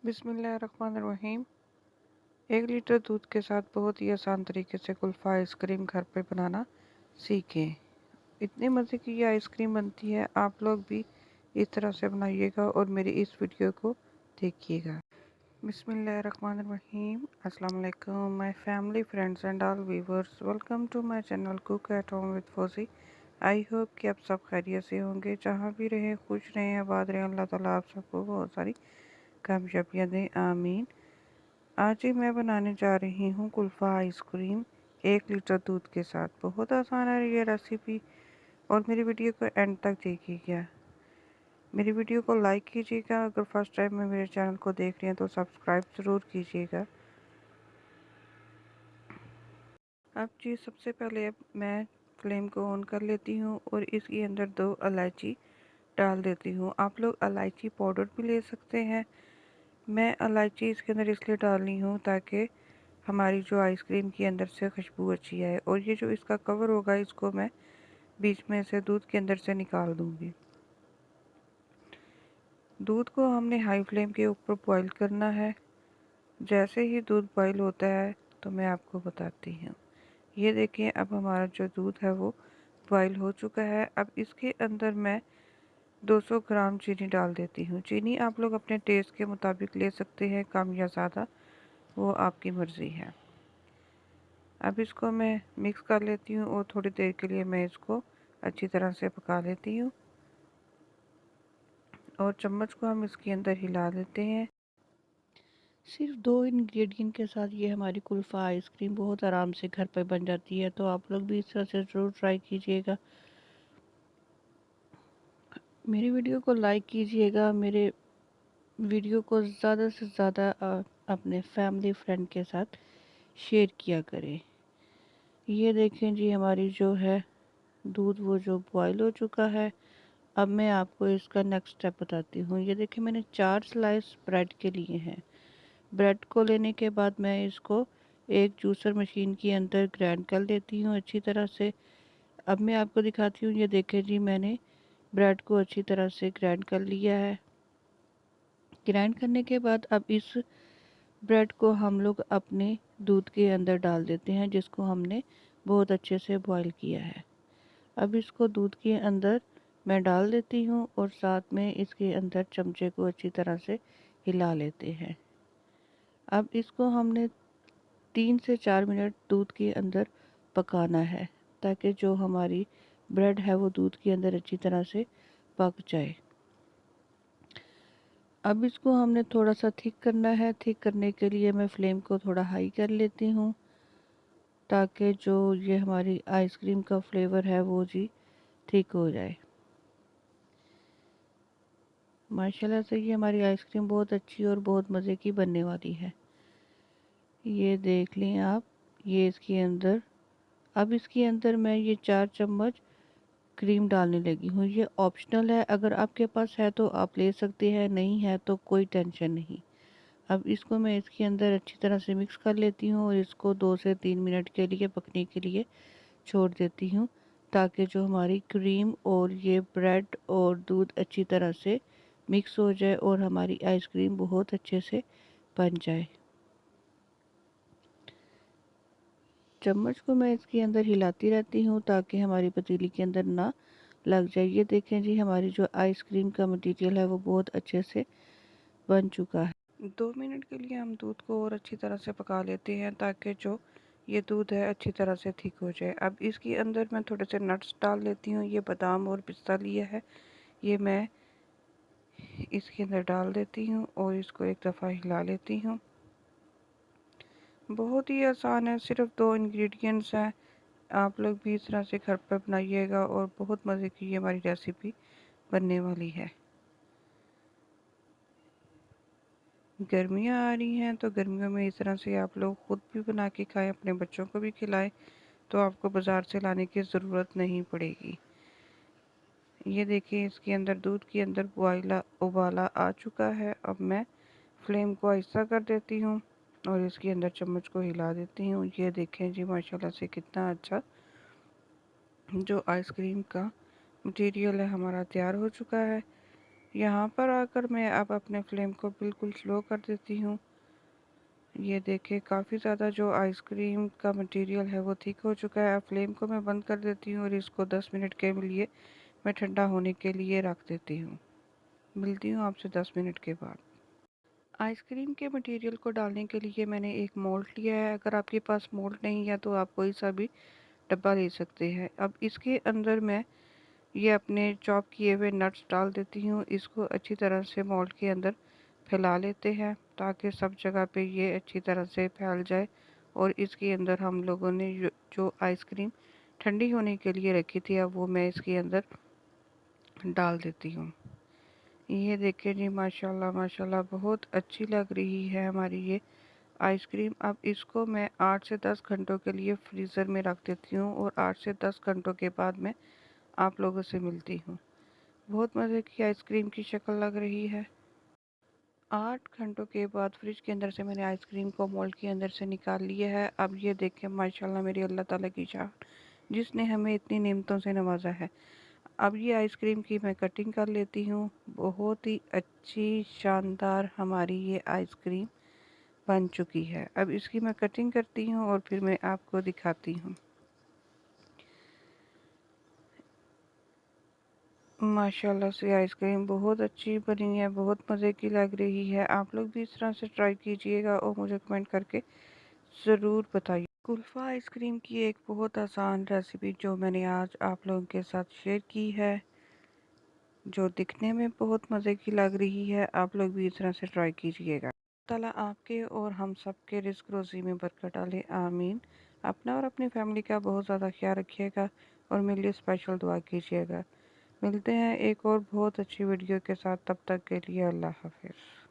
बिस्मिल्लाहिर्रहमानिर्रहीम। 1 लीटर दूध के साथ बहुत ही आसान तरीके से कुल्फ़ा आइसक्रीम घर पे बनाना सीखें। इतनी मज़े की ये आइसक्रीम बनती है, आप लोग भी इस तरह से बनाइएगा और मेरी इस वीडियो को देखिएगा। बिस्मिल्लाहिर्रहमानिर्रहीम। अस्सलाम वालेकुम my family, friends and all viewers. Welcome to my channel cook at home with Fauji. I hope कि आप सब खैरियत से होंगे, जहाँ भी रहें खुश रहें, आबाद रहें। अल्लाह ताला आप सबको बहुत सारी कामयाबियाँ दें, आमीन। आज ही मैं बनाने जा रही हूँ कुल्फ़ा आइसक्रीम 1 लीटर दूध के साथ। बहुत आसान है ये रेसिपी और मेरी वीडियो को एंड तक देखिएगा। मेरी वीडियो को लाइक कीजिएगा। अगर फर्स्ट टाइम में मेरे चैनल को देख रहे हैं तो सब्सक्राइब ज़रूर कीजिएगा। अब जी सबसे पहले अब मैं फ्लेम को ऑन कर लेती हूँ और इसके अंदर 2 इलायची डाल देती हूँ। आप लोग इलायची पाउडर भी ले सकते हैं। मैं इलायची इसके अंदर इसलिए डाल रही हूँ ताकि हमारी जो आइसक्रीम की अंदर से खुशबू अच्छी आए। और ये जो इसका कवर होगा, इसको मैं बीच में से दूध के अंदर से निकाल दूंगी। दूध को हमने हाई फ्लेम के ऊपर बॉईल करना है। जैसे ही दूध बॉईल होता है तो मैं आपको बताती हूँ। ये देखिए, अब हमारा जो दूध है वो बॉईल हो चुका है। अब इसके अंदर मैं 200 ग्राम चीनी डाल देती हूँ। चीनी आप लोग अपने टेस्ट के मुताबिक ले सकते हैं, कम या ज़्यादा, वो आपकी मर्ज़ी है। अब इसको मैं मिक्स कर लेती हूँ और थोड़ी देर के लिए मैं इसको अच्छी तरह से पका लेती हूँ। और चम्मच को हम इसके अंदर हिला देते हैं। सिर्फ 2 इंग्रेडिएंट के साथ ये हमारी कुल्फ़ा आइसक्रीम बहुत आराम से घर पर बन जाती है, तो आप लोग भी इस तरह से ज़रूर ट्राई कीजिएगा। मेरी वीडियो को लाइक कीजिएगा। मेरे वीडियो को ज़्यादा से ज़्यादा अपने फैमिली फ्रेंड के साथ शेयर किया करें। ये देखें जी, हमारी जो है दूध वो जो बॉयल हो चुका है। अब मैं आपको इसका नेक्स्ट स्टेप बताती हूँ। ये देखिए, मैंने 4 स्लाइस ब्रेड के लिए हैं। ब्रेड को लेने के बाद मैं इसको एक जूसर मशीन के अंदर ग्राइंड कर लेती हूँ अच्छी तरह से। अब मैं आपको दिखाती हूँ। ये देखें जी, मैंने ब्रेड को अच्छी तरह से ग्राइंड कर लिया है। ग्राइंड करने के बाद अब इस ब्रेड को हम लोग अपने दूध के अंदर डाल देते हैं, जिसको हमने बहुत अच्छे से बॉईल किया है। अब इसको दूध के अंदर मैं डाल देती हूँ और साथ में इसके अंदर चमचे को अच्छी तरह से हिला लेते हैं। अब इसको हमने 3 से 4 मिनट दूध के अंदर पकाना है, ताकि जो हमारी ब्रेड है वो दूध के अंदर अच्छी तरह से पक जाए। अब इसको हमने थोड़ा सा थिक करना है। थिक करने के लिए मैं फ्लेम को थोड़ा हाई कर लेती हूँ, ताकि जो ये हमारी आइसक्रीम का फ्लेवर है वो जी थिक हो जाए। माशाल्लाह से ये हमारी आइसक्रीम बहुत अच्छी और बहुत मज़े की बनने वाली है। ये देख लें आप। ये इसके अंदर, अब इसके अंदर मैं ये 4 चम्मच क्रीम डालने लगी हूँ। ये ऑप्शनल है, अगर आपके पास है तो आप ले सकते हैं, नहीं है तो कोई टेंशन नहीं। अब इसको मैं इसके अंदर अच्छी तरह से मिक्स कर लेती हूँ और इसको 2 से 3 मिनट के लिए पकने के लिए छोड़ देती हूँ, ताकि जो हमारी क्रीम और ये ब्रेड और दूध अच्छी तरह से मिक्स हो जाए और हमारी आइसक्रीम बहुत अच्छे से बन जाए। चम्मच को मैं इसके अंदर हिलाती रहती हूँ ताकि हमारी पतीली के अंदर ना लग जाए। ये देखें जी, हमारी जो आइसक्रीम का मटेरियल है वो बहुत अच्छे से बन चुका है। 2 मिनट के लिए हम दूध को और अच्छी तरह से पका लेते हैं, ताकि जो ये दूध है अच्छी तरह से थिक हो जाए। अब इसके अंदर मैं थोड़े से नट्स डाल लेती हूँ। ये बादाम और पिस्ता लिया है, ये मैं इसके अंदर डाल देती हूँ और इसको एक दफ़ा हिला लेती हूँ। बहुत ही आसान है, सिर्फ 2 इंग्रेडिएंट्स हैं। आप लोग भी इस तरह से घर पर बनाइएगा और बहुत मज़े की ये हमारी रेसिपी बनने वाली है। गर्मियाँ आ रही हैं तो गर्मियों में इस तरह से आप लोग ख़ुद भी बना के खाएं, अपने बच्चों को भी खिलाएं, तो आपको बाज़ार से लाने की ज़रूरत नहीं पड़ेगी। ये देखिए, इसके अंदर दूध के अंदर उबाला आ चुका है। अब मैं फ्लेम को आहिस्ता कर देती हूँ और इसके अंदर चम्मच को हिला देती हूँ। ये देखें जी, माशाल्लाह से कितना अच्छा जो आइसक्रीम का मटेरियल है हमारा तैयार हो चुका है। यहाँ पर आकर मैं अब अपने फ्लेम को बिल्कुल स्लो कर देती हूँ। ये देखिए काफ़ी ज़्यादा जो आइसक्रीम का मटेरियल है वो थिक हो चुका है। अब फ्लेम को मैं बंद कर देती हूँ और इसको 10 मिनट के लिए मैं ठंडा होने के लिए रख देती हूँ। मिलती हूँ आपसे 10 मिनट के बाद। आइसक्रीम के मटेरियल को डालने के लिए मैंने एक मोल्ड लिया है। अगर आपके पास मोल्ड नहीं है तो आप कोई सा भी डब्बा ले सकते हैं। अब इसके अंदर मैं ये अपने चॉप किए हुए नट्स डाल देती हूँ। इसको अच्छी तरह से मोल्ड के अंदर फैला लेते हैं ताकि सब जगह पे ये अच्छी तरह से फैल जाए। और इसके अंदर हम लोगों ने जो आइसक्रीम ठंडी होने के लिए रखी थी अब वो मैं इसके अंदर डाल देती हूँ। ये देखिए जी माशाल्लाह माशाल्लाह बहुत अच्छी लग रही है हमारी ये आइसक्रीम। अब इसको मैं 8 से 10 घंटों के लिए फ्रीज़र में रख देती हूँ और 8 से 10 घंटों के बाद मैं आप लोगों से मिलती हूँ। बहुत मज़े की आइसक्रीम की शक्ल लग रही है। 8 घंटों के बाद फ्रिज के अंदर से मैंने आइसक्रीम को मोल्ड के अंदर से निकाल लिया है। अब ये देखें माशाल्लाह मेरी अल्लाह ताला की चाहत जिसने हमें इतनी नेमतों से नवाजा है। अब ये आइसक्रीम की मैं कटिंग कर लेती हूँ। बहुत ही अच्छी शानदार हमारी ये आइसक्रीम बन चुकी है। अब इसकी मैं कटिंग करती हूँ और फिर मैं आपको दिखाती हूँ। माशाल्लाह से आइसक्रीम बहुत अच्छी बनी है, बहुत मज़े की लग रही है। आप लोग भी इस तरह से ट्राई कीजिएगा और मुझे कमेंट करके ज़रूर बताइए। कुल्फ़ा आइसक्रीम की एक बहुत आसान रेसिपी जो मैंने आज आप लोगों के साथ शेयर की है, जो दिखने में बहुत मज़े की लग रही है। आप लोग भी इस तरह से ट्राई कीजिएगा। ताला आपके और हम सब के रिस्क रोज़ी में बरकत डाले, आमीन। अपना और अपनी फैमिली का बहुत ज़्यादा ख्याल रखिएगा और मेरे लिए स्पेशल दुआ कीजिएगा। मिलते हैं एक और बहुत अच्छी वीडियो के साथ, तब तक के लिए अल्लाह हाफ़िज़।